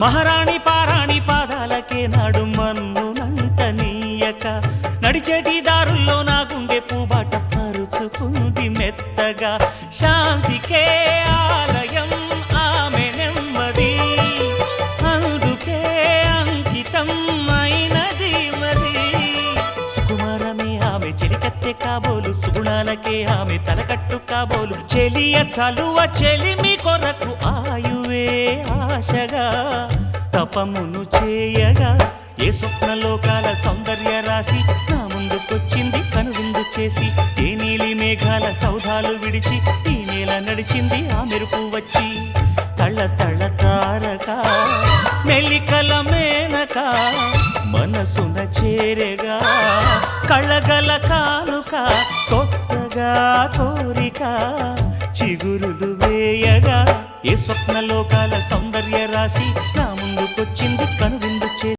మహారాణి పారాణి పాదాలకే నాడు మన్నునంట నీయక నడిచేటి దారుల్లో నా గుండె పూబాట పరుచుకుంది మెత్తగా శాంతికే ఆలయం ఆమె నెమ్మది అందుకే అంకితం అయినది మరి సుకుమారమే ఆమె చెలికత్తె కాబోలు సుగుణాలకే ఆమె తలకట్టు కాబోలు చెలియ చలువ చెలిమి కొరకు ఆయువే ఆశగా తపమును చేయగా ఏ స్వప్నలోకాల సౌందర్య రాశి నా ముందుకొచ్చింది కనువిందు చేసి ఏ నీలి మేఘాల సౌధాలు విడిచి ఈ నేల నడిచింది ఆ మెరుపు వచ్చి తళ తళ తారక మెలికల మేనక మనసున చేరేగా కళగల కానుక కొత్తగా కోరిక చిగురులు వేయగా ఏ స్వప్నలోకాల సౌందర్య రాశి నా ముందుకొచ్చింది కనువి